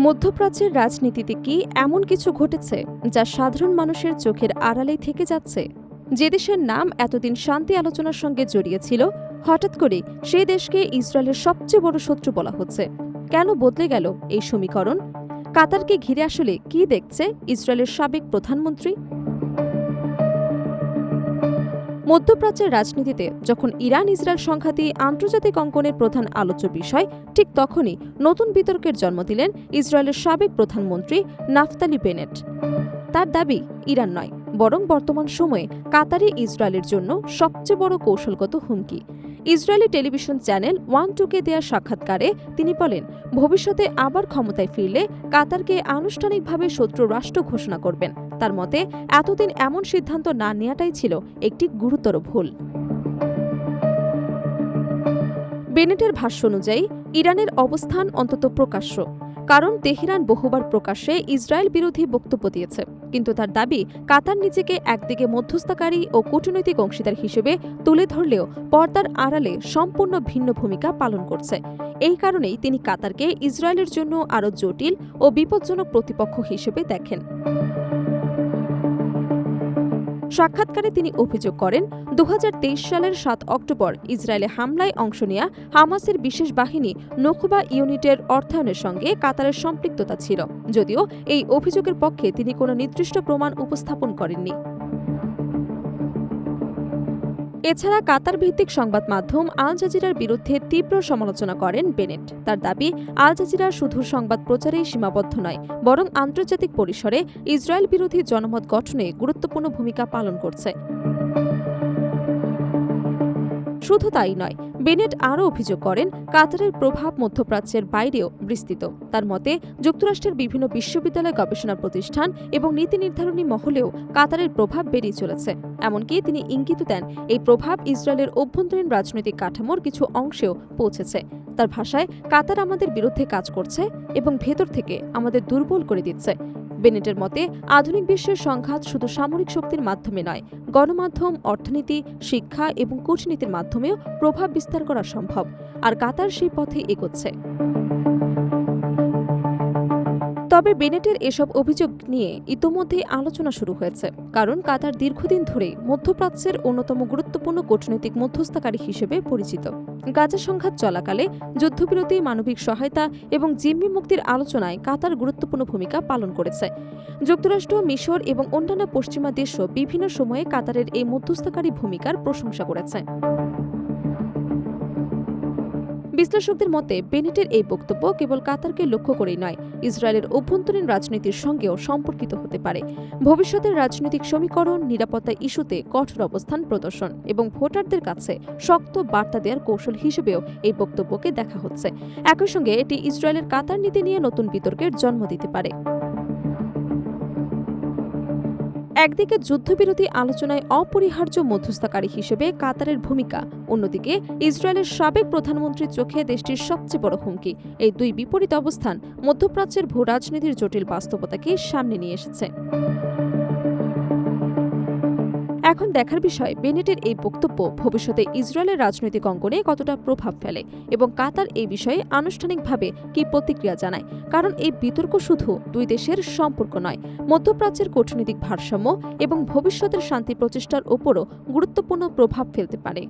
মধ্যপ্রাচ্যের রাজনীতিতে কি এমন কিছু ঘটেছে যা সাধারণ মানুষের চোখের আড়ালেই থেকে যাচ্ছে? যে দেশের নাম এতদিন শান্তি আলোচনার সঙ্গে জড়িয়ে ছিল, হঠাৎ করে সেই দেশকে ইসরায়েলের সবচেয়ে বড় শত্রু বলা হচ্ছে। কেন বদলে গেল এই সমীকরণ? কাতারকে ঘিরে আসলে কি দেখছে ইসরায়েলের সাবেক প্রধানমন্ত্রী? মধ্যপ্রাচ্যের রাজনীতিতে যখন ইরান ইসরায়েল সংঘাতই আন্তর্জাতিক অঙ্গনের প্রধান আলোচ্য বিষয়, ঠিক তখনই নতুন বিতর্কের জন্ম দিলেন ইসরায়েলের সাবেক প্রধানমন্ত্রী নাফতালি বেনেট। তার দাবি, ইরান নয়, বরং বর্তমান সময়ে কাতারই ইসরায়েলের জন্য সবচেয়ে বড় কৌশলগত হুমকি। ইসরায়েলি টেলিভিশন চ্যানেল ওয়ান-টুকে দেয়া সাক্ষাৎকারে তিনি বলেন, ভবিষ্যতে আবার ক্ষমতায় ফিরলে কাতারকে আনুষ্ঠানিকভাবে শত্রু রাষ্ট্র ঘোষণা করবেন। তার মতে, এতদিন এমন সিদ্ধান্ত না নেওয়াটাই ছিল একটি গুরুতর ভুল। বেনেটের ভাষ্য অনুযায়ী ইরানের অবস্থান অন্তত প্রকাশ্য, কারণ তেহরান বহুবার প্রকাশ্যে ইসরায়েল বিরোধী বক্তব্য দিয়েছে। কিন্তু তার দাবি, কাতার নিজেকে একদিকে মধ্যস্থতাকারী ও কূটনৈতিক অংশীদার হিসেবে তুলে ধরলেও পর্দার আড়ালে সম্পূর্ণ ভিন্ন ভূমিকা পালন করছে। এই কারণেই তিনি কাতারকে ইসরায়েলের জন্য আরও জটিল ও বিপজ্জনক প্রতিপক্ষ হিসেবে দেখেন। সাক্ষাৎকারে তিনি অভিযোগ করেন, 2023 সালের 7 অক্টোবর ইসরায়েলে হামলায় অংশ নেয়া হামাসের বিশেষ বাহিনী নখবা ইউনিটের অর্থায়নের সঙ্গে কাতারের সম্পৃক্ততা ছিল, যদিও এই অভিযোগের পক্ষে তিনি কোনো নির্দিষ্ট প্রমাণ উপস্থাপন করেননি। এছাড়া কাতার ভিত্তিক সংবাদ মাধ্যম আল জাজিরার বিরুদ্ধে তীব্র সমালোচনা করেন বেনেট। তার দাবি, আল জাজিরা শুধু সংবাদ প্রচারেই সীমাবদ্ধ নয়, বরং আন্তর্জাতিক পরিসরে ইসরায়েল বিরোধী জনমত গঠনে গুরুত্বপূর্ণ ভূমিকা পালন করছে। শুধু তাই নয়, বেনেট আরও অভিযোগ করেন, কাতারের প্রভাব মধ্যপ্রাচ্যের বাইরেও বিস্তৃত। তার মতে, যুক্তরাষ্ট্রের বিভিন্ন বিশ্ববিদ্যালয়, গবেষণা প্রতিষ্ঠান এবং নীতি নির্ধারণী মহলেও কাতারের প্রভাব বেড়েই চলেছে। এমনকি তিনি ইঙ্গিত দেন, এই প্রভাব ইসরায়েলের অভ্যন্তরীণ রাজনৈতিক কাঠামোর কিছু অংশেও পৌঁছেছে। তার ভাষায়, কাতার আমাদের বিরুদ্ধে কাজ করছে এবং ভেতর থেকে আমাদের দুর্বল করে দিচ্ছে। বেনেটের মতে, আধুনিক বিশ্বের সংঘাত শুধু সামরিক শক্তির মাধ্যমে নয়, গণমাধ্যম, অর্থনীতি, শিক্ষা এবং কূটনীতির মাধ্যমেও প্রভাব বিস্তার করা সম্ভব, আর কাতার সেই পথে এগোচ্ছে। তবে বেনেটের এসব অভিযোগ নিয়ে ইতোমধ্যেই আলোচনা শুরু হয়েছে, কারণ কাতার দীর্ঘদিন ধরেই মধ্যপ্রাচ্যের অন্যতম গুরুত্বপূর্ণ কূটনৈতিক মধ্যস্থতাকারী হিসেবে পরিচিত। গাজা সংঘাত চলাকালে যুদ্ধবিরতি, মানবিক সহায়তা এবং জিম্মি মুক্তির আলোচনায় কাতার গুরুত্বপূর্ণ ভূমিকা পালন করেছে। যুক্তরাষ্ট্র, মিশর এবং অন্যান্য পশ্চিমা দেশও বিভিন্ন সময়ে কাতারের এই মধ্যস্থতাকারী ভূমিকার প্রশংসা করেছে। বিশ্লেষকদের মতে, বেনেটের এই বক্তব্য কেবল কাতারকে লক্ষ্য করেই নয়, ইসরায়েলের অভ্যন্তরীণ রাজনীতির সঙ্গেও সম্পর্কিত হতে পারে। ভবিষ্যতের রাজনৈতিক সমীকরণ, নিরাপত্তা ইস্যুতে কঠোর অবস্থান প্রদর্শন এবং ভোটারদের কাছে শক্ত বার্তা দেওয়ার কৌশল হিসেবেও এই বক্তব্যকে দেখা হচ্ছে। একই সঙ্গে এটি ইসরায়েলের কাতার নীতি নিয়ে নতুন বিতর্কের জন্ম দিতে পারে। একদিকে যুদ্ধবিরতি আলোচনায় অপরিহার্য মধ্যস্থতাকারী হিসেবে কাতারের ভূমিকা, অন্যদিকে ইসরায়েলের সাবেক প্রধানমন্ত্রীর চোখে দেশটির সবচেয়ে বড় হুমকি। এই দুই বিপরীত অবস্থান মধ্যপ্রাচ্যের ভূরাজনীতির জটিল বাস্তবতাকে সামনে নিয়ে এসেছে। এখন দেখার বিষয়, বেনেটের এই বক্তব্য ভবিষ্যতে ইসরায়েলের রাজনৈতিক অঙ্গনে কতটা প্রভাব ফেলে এবং কাতার এই বিষয়ে আনুষ্ঠানিকভাবে কি প্রতিক্রিয়া জানায়। কারণ এই বিতর্ক শুধু দুই দেশের সম্পর্ক নয়, মধ্যপ্রাচ্যের কূটনৈতিক ভারসাম্য এবং ভবিষ্যতের শান্তি প্রচেষ্টার ওপরও গুরুত্বপূর্ণ প্রভাব ফেলতে পারে।